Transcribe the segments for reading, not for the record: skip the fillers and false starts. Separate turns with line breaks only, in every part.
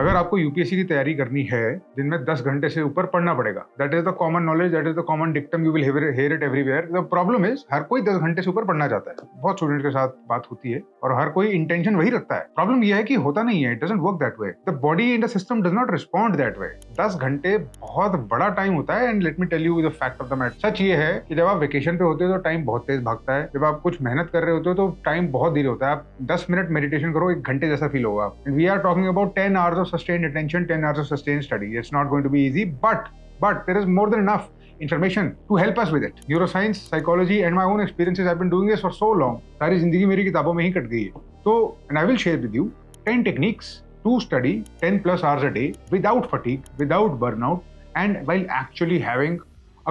अगर आपको यूपीएससी की तैयारी करनी है, दिन में 10 घंटे से ऊपर पढ़ना पड़ेगा। That is the common knowledge, that is the common dictum, you will hear it everywhere. The problem is हर कोई 10 घंटे से ऊपर पढ़ना चाहता है। बहुत स्टूडेंट के साथ बात होती है और हर कोई इंटेंशन वही रखता है। प्रॉब्लम यह है कि होता नहीं है, it doesn't work that way. The body in the system does not respond that way. 10 घंटे बहुत बड़ा टाइम होता है। And let me tell you the fact of the matter. सच ये है कि जब आप वेकेशन पे होते हो तो टाइम बहुत तेज भागता है। जब आप कुछ मेहनत कर रहे होते हो तो टाइम बहुत धीरे होता है। आप 10 मिनट मेडिटेशन करो, 1 घंटे जैसा फील होगा। We are talking about 10 hours of sustained attention, 10 hours of sustained study. It's not going to be easy, but there is more than enough information to help us with it. Neuroscience, psychology, and my own experiences. I've been doing this for so long. सारी जिंदगी मेरी किताबों में ही cut गई है। तो and I will share with you 10 techniques to study 10 plus hours a day without fatigue, without burnout, and while actually having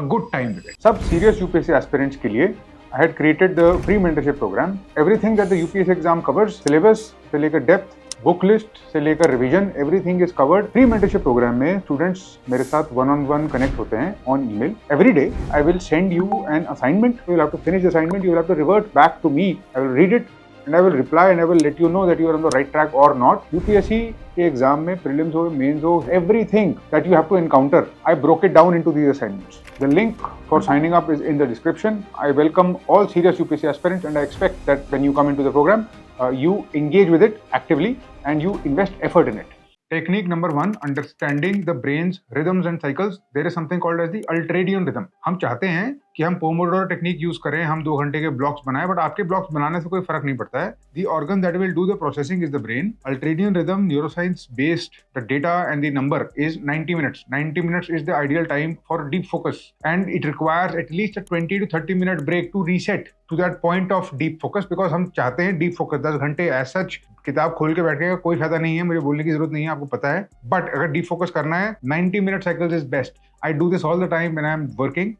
a good time with it. सब serious UPSC aspirants के लिए I had created the free mentorship program. Everything that the UPSC exam covers, syllabus से लेकर depth, book list से लेकर revision, everything is covered. Free mentorship programme में students मेरे साथ 1-on-1 कनेक्ट होते हैं on email. Every day I will send you an assignment, you will have to finish the assignment, you will have to revert back to me, I will read it and I will reply and I will let you know that you are on the right track or not. UPSC के exam में prelims हो, mains हो, everything that you have to encounter, I broke it down into these assignments. The link for signing up is in the description. I welcome all serious UPSC aspirants and I expect that when you come into the program, you engage with it actively and you invest effort in it. Technique number 1, understanding the brain's rhythms and cycles. There is something called as the ultradian rhythm. हम चाहते हैं कि हम Pomodoro technique use करें, हम 2 घंटे के blocks बनाएं, बट आपके ब्लॉक्स बनाने से कोई फर्क नहीं पड़ता है। The organ that will do the processing is the brain. Ultradian rhythm, neuroscience based, the data and the number is 90 minutes. 90 minutes is the ideal time for deep focus and it requires at least a 20 to 30 minute break to reset to that point of deep focus because हम चाहते हैं deep focus। 10 घंटे as such किताब खोल के बैठने का कोई फायदा नहीं है, मुझे बोलने की जरूरत नहीं है, आपको पता है। बट अगर डीप फोकस करना है, 90 minute cycles is best. I do this all the time when I am working.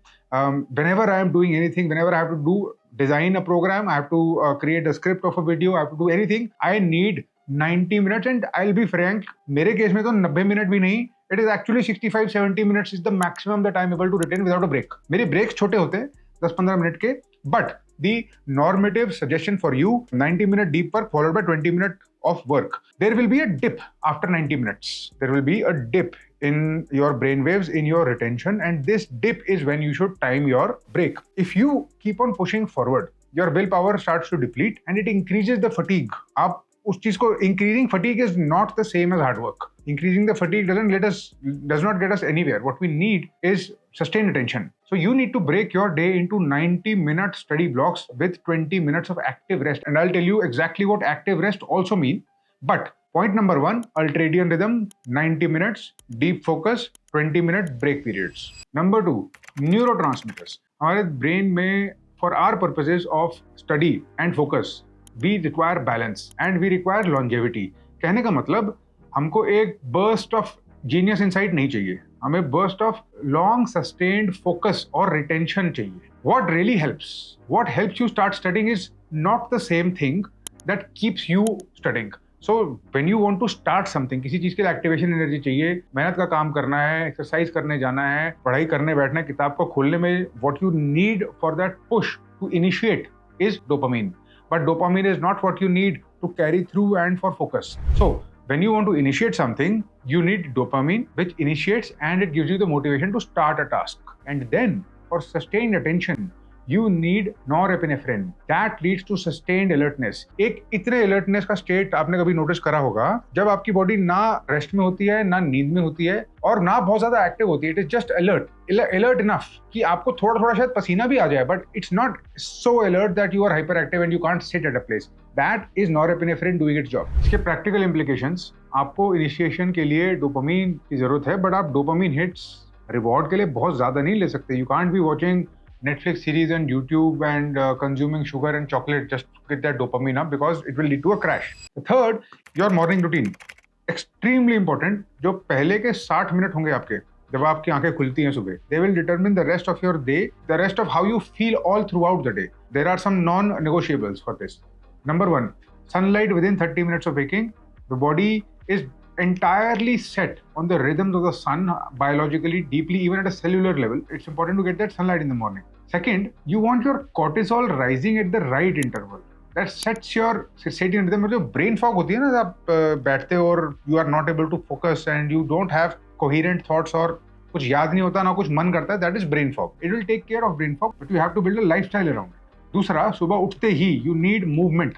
Whenever I am doing anything, whenever I have to design a program, I have to create a script of a video, I have to do anything, I need 90 minutes and I'll be frank, मेरे case में तो 90 minute भी नहीं, it is actually 65-70 minutes is the maximum that I am able to retain without a break. मेरे breaks छोटे होते हैं 10-15 minute के, but the normative suggestion for you, 90 minute deep work followed by 20 minute of work. There will be a dip after 90 minutes. There will be a dip in your brain waves, in your retention, and this dip is when you should time your break. If you keep on pushing forward, your willpower starts to deplete and it increases the fatigue. आप उस चीज को, increasing fatigue is not the same as hard work. Increasing the fatigue does not get us anywhere. What we need is sustained attention. So you need to break your day into 90-minute study blocks with 20 minutes of active rest. And I'll tell you exactly what active rest also means. But point number 1, ultradian rhythm, 90 minutes, deep focus, 20-minute break periods. Number 2, neurotransmitters. हमारे brain में, for our purposes of study and focus, we require balance and we require longevity. कहने का मतलब हमको एक burst of genius insight नहीं चाहिए, हमें burst of long sustained focus और retention चाहिए. What really helps you start studying is not the same thing that keeps you studying. So when you want to start something, किसी चीज के लिए activation energy चाहिए, मेहनत का काम करना है, एक्सरसाइज करने जाना है, पढ़ाई करने बैठना है, किताब को खोलने में, what you need for that push to initiate is dopamine. But dopamine is not what you need to carry through and for focus. So when you want to initiate something, you need dopamine, which initiates and it gives you the motivation to start a task. And then for sustained attention, you need norepinephrine. That leads to sustained alertness. एक इतने alertness का state आपने कभी notice करा होगा जब आपकी body ना rest में होती है, ना नींद में होती है और ना बहुत ज़्यादा active होती है. It is just alert enough कि आपको थोड़ा शायद पसीना भी आ जाए, but it's not so alert that you are hyperactive and you can't sit at a place. That is norepinephrine doing its job. इसके practical implications, आपको initiation के लिए dopamine की ज़रूरत है, but आप dopamine hits reward के लिए बहुत ज़्यादा नहीं ले सकते. You can't be watching Netflix series and YouTube and consuming sugar and chocolate just to get that dopamine up because it will lead to a crash. The third, your morning routine. Extremely important. जो पहले के 60 minute होंगे आपके, जब आपकी आंखें खुलती हैं सुबह, they will determine the rest of your day, the rest of how you feel all throughout the day. There are some non-negotiables for this. Number 1, sunlight within 30 minutes of waking. The body is entirely set on the rhythms of the sun biologically, deeply, even at a cellular level. It's important to get that sunlight in the morning. Second, you want your cortisol rising at the right interval. That sets your circadian rhythm. जो brain fog होती है ना, आप बैठते हो और you are not able to focus and you don't have coherent thoughts और कुछ याद नहीं होता, ना कुछ मन करता है, that is brain fog. It will take care of brain fog, but you have to build a lifestyle around. दूसरा, सुबह उठते ही यू नीड मूवमेंट।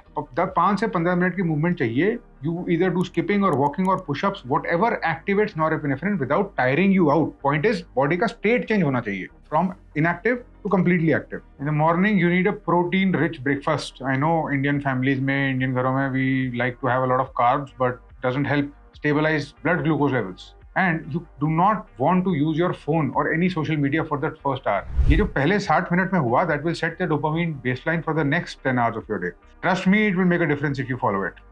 5 से 15 मिनट की मूवमेंट चाहिए। यू ईदर डू स्किपिंग और वॉकिंग और pushups, whatever activates norepinephrine without tiring you out. Point is body का state change होना चाहिए from inactive to completely active. In the morning you need a protein rich breakfast. I know Indian families में, Indian घरों में we like to have a lot of carbs, but doesn't help stabilise blood glucose levels. And you do not want to use your phone or any social media for that first hour. ये जो पहले 60 minute में हुआ, that will set the dopamine baseline for the next 10 hours of your day. Trust me, it will make a difference if you follow it.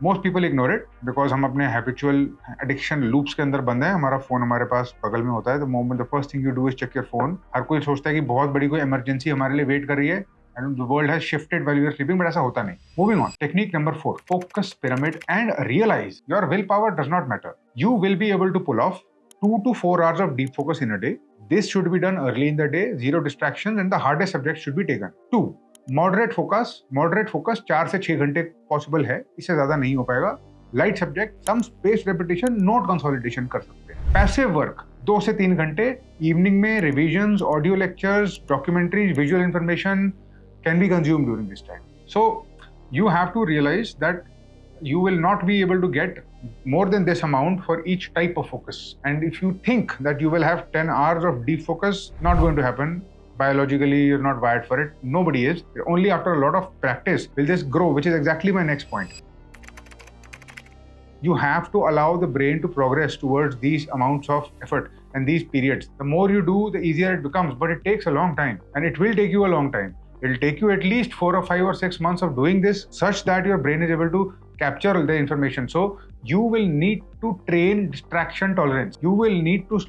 Most people ignore it because हम अपने habitual addiction loops के अंदर बंद हैं। हमारा phone हमारे पास बगल में होता है। The moment the first thing you do is check your phone. हर कोई सोचता है कि बहुत बड़ी कोई emergency हमारे लिए वेट कर रही है and the world has shifted while we are sleeping, but ऐसा होता नहीं। Moving on, technique number 4, focus pyramid and realize your willpower does not matter. You will be able to pull off 2 to 4 hours of deep focus in a day. This should be done early in the day, zero distractions, and the hardest subjects should be taken. 2, moderate focus 4 से 6 घंटे possible है, इससे ज्यादा नहीं हो पाएगा। Light subject, some space repetition, note consolidation कर सकते हैं। पैसिव वर्क 2 से 3 घंटे इवनिंग में, revisions, audio lectures, documentaries, visual information can be consumed during this time. So you have to realize that you will not be able to get more than this amount for each type of focus. And if you think that you will have 10 hours of deep focus, not going to happen. Biologically, you're not wired for it. Nobody is. Only after a lot of practice will this grow, which is exactly my next point. You have to allow the brain to progress towards these amounts of effort and these periods. The more you do, the easier it becomes, but it takes a long time, and it will take you a long time. It'll take you at least 4 or 5 or 6 months of doing this such that your brain is able to capture all the information. So you will need to train distraction tolerance. You will need to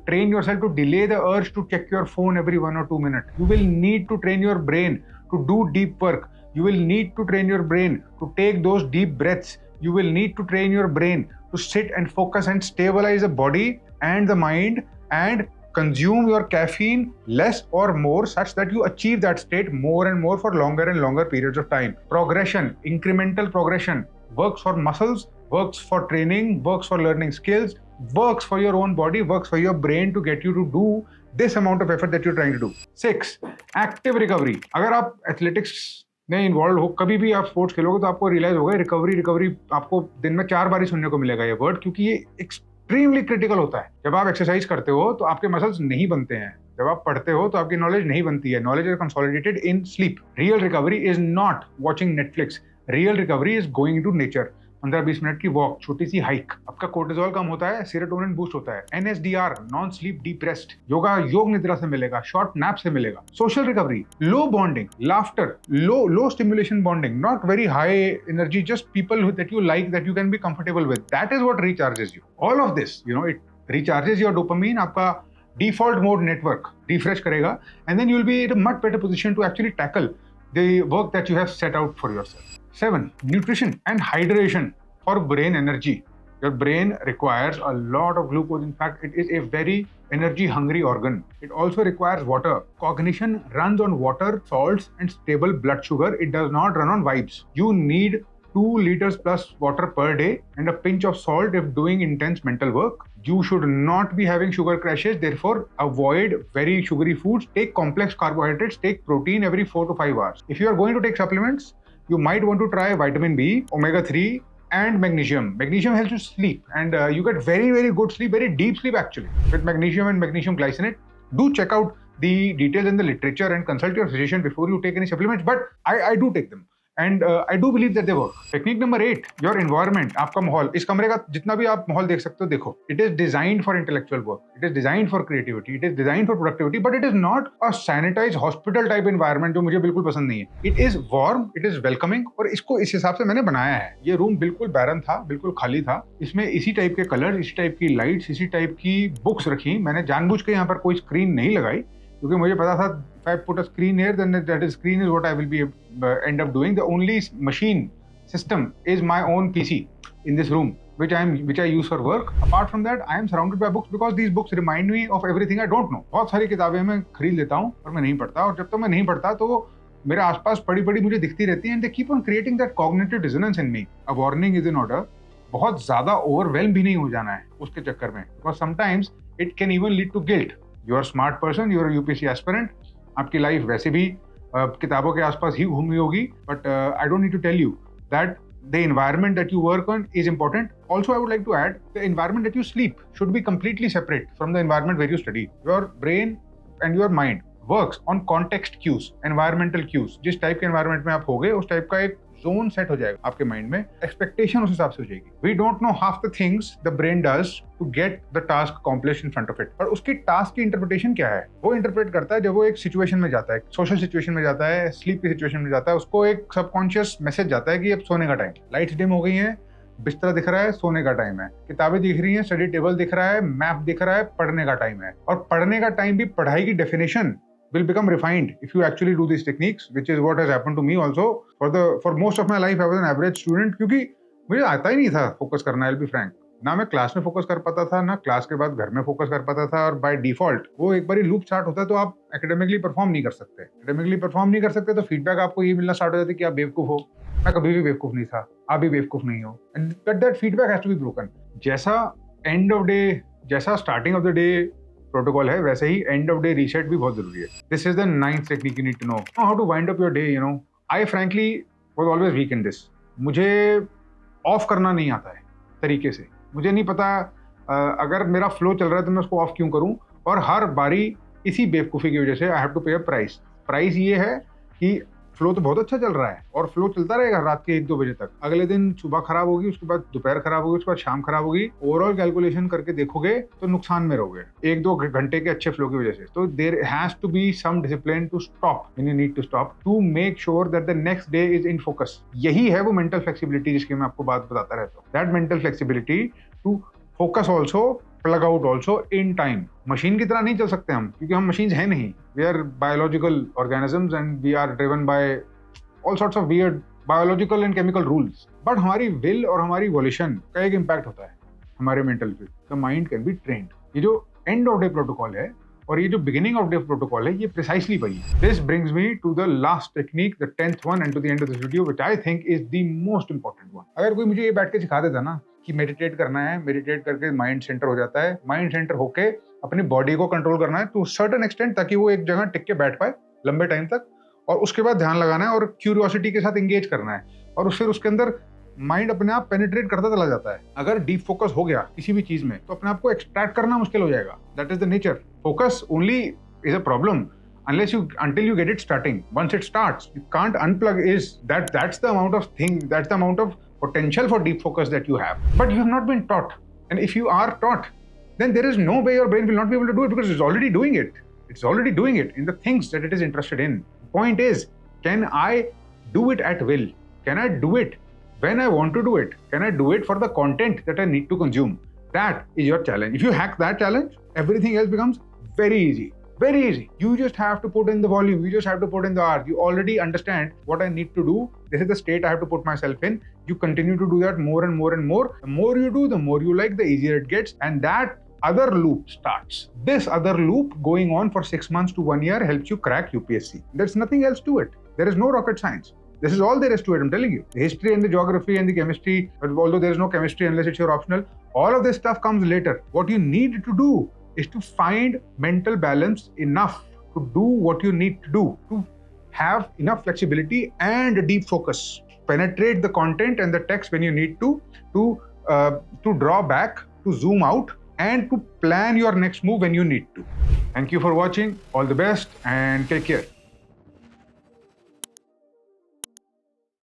train yourself to delay the urge to check your phone every 1 or 2 minutes. You will need to train your brain to do deep work. You will need to train your brain to take those deep breaths. You will need to train your brain to sit and focus and stabilize the body and the mind and consume your caffeine less or more such that you achieve that state more and more for longer and longer periods of time. Progression, incremental progression works for muscles, works for training, works for learning skills, works for your own body, works for your brain to get you to do this amount of effort that you're trying to do. 6, active recovery. अगर आप athletics में involve हो, कभी भी आप sports खेलोगे तो आपको रियलाइज होगा रिकवरी आपको दिन में 4 बार ही सुनने को मिलेगा ये वर्ड, क्योंकि ये एक्सट्रीमली क्रिटिकल होता है। जब आप एक्सरसाइज करते हो तो आपके मसल्स नहीं बनते हैं, जब आप पढ़ते हो तो आपकी नॉलेज नहीं बनती है। Knowledge is consolidated in sleep. Real recovery is not watching Netflix, real recovery is going to nature. 15-20 minute की वॉक, छोटी सी हाइक, आपका कोर्टिजोल कम होता है, सेरोटोनिन बूस्ट होता है। NSDR, non sleep deep rest, yoga yoga nidra से मिलेगा, शॉर्ट नैप से मिलेगा। Social recovery, low bonding, laughter, low stimulation bonding, not very high energy, just people that you like, that you can be comfortable with, that is what recharges you. All of this, you know, it recharges your dopamine, आपका default mode network refresh करेगा, and then you will be in a much better position to actually tackle the work that you have set out for yourself. 7, nutrition and hydration for brain energy. Your brain requires a lot of glucose. In fact, it is a very energy hungry organ. It also requires water. Cognition runs on water, salts and stable blood sugar. It does not run on vibes. You need 2 liters plus water per day and a pinch of salt if doing intense mental work. You should not be having sugar crashes. Therefore, avoid very sugary foods. Take complex carbohydrates. Take protein every 4 to 5 hours. If you are going to take supplements, you might want to try vitamin B, omega-3 and magnesium. Magnesium helps you sleep, and you get very, very good sleep, very deep sleep actually, with magnesium and magnesium glycinate. Do check out the details in the literature and consult your physician before you take any supplements, but I do take them. And I do believe that they work. Technique number 8, your environment, आपका माहौल। इस कमरे का जितना भी आप माहौल देख सकते हो, देखो, it is designed for intellectual work, it is designed for creativity, it is designed for productivity, but it is not a sanitized hospital type environment जो मुझे बिल्कुल पसंद नहीं है। It is warm, it is welcoming, और इसको इस हिसाब से मैंने बनाया है। ये रूम बिल्कुल बैरन था, बिल्कुल खाली था, इसमें इसी टाइप के कलर, इसी टाइप की लाइट्स, इसी टाइप की बुक्स रखी। मैंने जानबूझ के यहाँ पर कोई स्क्रीन नहीं लगाई, क्योंकि मुझे पता था if I put a screen here, then that screen is what I will be end up doing. The only machine system is my own PC in this room, which I use for work. Apart from that, I am surrounded by books because these books remind me of everything I don't know. बहुत सारी किताबें मैं खरीद लेता हूँ और मैं नहीं पढ़ता, और जब तक मैं नहीं पढ़ता तो मेरे आसपास पड़ी पड़ी मुझे दिखती रहती है, and they keep on creating that cognitive dissonance in me. A warning is in order, बहुत ज्यादा ओवरवेल्म भी नहीं हो जाना है उसके चक्कर में, because sometimes it can even lead to guilt. You are smart person, you are UPSC aspirant, आपकी लाइफ वैसे भी किताबों के आसपास ही घूमी होगी, but I don't need to tell you that the environment that you work on is important. Also, I would like to add, the environment that you sleep should be completely separate from the environment where you study. Your brain and your mind works on context cues, environmental cues. जिस type के environment में आप होगे, उस type का एक zone set हो जाएगा आपके माइंड में, एक्सपेक्टेशन उस हिसाब से हो जाएगी। We don't know half the things the brain does to get the task accomplished in front of it. पर उसकी टास्क की इंटरप्रिटेशन क्या है, वो इंटरप्रेट करता है जब वो एक सिचुएशन में जाता है, सोशल सिचुएशन में जाता है, स्लीप की सिचुएशन में जाता है, उसको एक सबकॉन्शियस मैसेज जाता है कि अब सोने का टाइम, लाइट्स डिम हो गई हैं, बिस्तर दिख रहा है, सोने का टाइम है, किताबें दिख रही हैं, स्टडी टेबल दिख रहा है, मैप दिख रहा है, पढ़ने का टाइम है। और पढ़ने का टाइम भी पढ़ाई की definition will become refined if you actually do these techniques, which is what has happened to me also. For most of my life I was an average student, क्योंकि मुझे आता ही नहीं था फोकस करना। I'll be frank, ना मैं class में focus कर पाता था, ना क्लास के बाद घर में फोकस कर पाता था। और बाय डिफॉल्ट वो एक बार लूप स्टार्ट होता है तो आप एकेडमिकली परफॉर्म नहीं कर सकते। एकेडमिकली परफॉर्म नहीं कर सकते तो फीडबैक आपको ये मिलना स्टार्ट हो जाता है कि आप बेवकूफ हो। मैं कभी भी बेवकूफ नहीं था, आप भी बेवकूफ नहीं हो, and that feedback has to be broken. जैसा एंड ऑफ डे, जैसा starting of the day protocol है, वैसे ही एंड ऑफ डे रीसेट भी बहुत जरूरी है। This is the 9th technique you need to know how to wind up your day. I frankly was always weak in this. मुझे off करना नहीं आता है तरीके से, मुझे नहीं पता अगर मेरा फ्लो चल रहा है तो मैं उसको ऑफ क्यों करूं, और हर बारी इसी बेवकूफ़ी की वजह से आई हैव टू पे अ प्राइस। प्राइस ये है कि फ्लो तो बहुत अच्छा चल रहा है और फ्लो चलता रहेगा रात के 1-2 बजे तक। अगले दिन सुबह खराब होगी, उसके बाद दोपहर खराब होगी, उसके बाद शाम खराब होगी। ओवरऑल कैलकुलेशन करके देखोगे तो नुकसान में रहोगे 1-2 घंटे के अच्छे फ्लो की वजह से। तो there has to be some discipline to stop when you need to stop, to make sure that the next day is in focus. यही है वो मेंटल फ्लेक्सिबिलिटी जिसकी मैं आपको बात बताता रहता हूँ। That mental flexibility to focus also, plug out also in time. Machine की तरह नहीं चल सकते हम, क्योंकि हम मशीन है नहीं। We are biological organisms and we are driven by all sorts of weird biological and chemical rules, but हमारी will और हमारी volition का एक impact होता है हमारे mental पे। The mind can be trained। ये जो end of day protocol है और ये जो beginning of day protocol है, ये precisely वही है। This brings me to the last technique, the 10th one, and to the end of this video, which I think is the most important one। अगर कोई मुझे ये बैठ के सिखा देता ना कि मेडिटेट करना है, मेडिटेट करके माइंड सेंटर हो जाता है, माइंड सेंटर होके अपनी बॉडी को कंट्रोल करना है टू सर्टेन एक्सटेंट, ताकि वो एक जगह टिक के बैठ पाए लंबे टाइम तक, और उसके बाद ध्यान लगाना है और क्यूरियोसिटी के साथ एंगेज करना है, और फिर उसके अंदर माइंड अपने आप पेनिट्रेट करता चला जाता है। अगर डीप फोकस हो गया किसी भी चीज में तो अपने आप को एक्सट्रैक्ट करना मुश्किल हो जाएगा। That is the nature. Focus only is a problem until you get it starting. Once it starts, you can't unplug. That's the amount of thing, that's the amount of potential for deep focus that you have. But you have not been taught. And if you are taught, then there is no way your brain will not be able to do it, because it's already doing it. It's already doing it in the things that it is interested in. The point is, can I do it at will? Can I do it when I want to do it? Can I do it for the content that I need to consume? That is your challenge. If you hack that challenge, everything else becomes very easy. Very easy. You just have to put in the volume. You just have to put in the hours. You already understand what I need to do. This is the state I have to put myself in. You continue to do that more and more and more. The more you do, the more you like, the easier it gets. And that other loop starts. This other loop going on for 6 months to 1 year helps you crack UPSC. There's nothing else to it. There is no rocket science. This is all there is to it, I'm telling you. The history and the geography and the chemistry, although there is no chemistry unless it's your optional, all of this stuff comes later. What you need to do is to find mental balance enough to do what you need to do, to have enough flexibility and a deep focus. Penetrate the content and the text when you need to draw back, to zoom out, and to plan your next move when you need to. Thank you for watching. All the best and take care.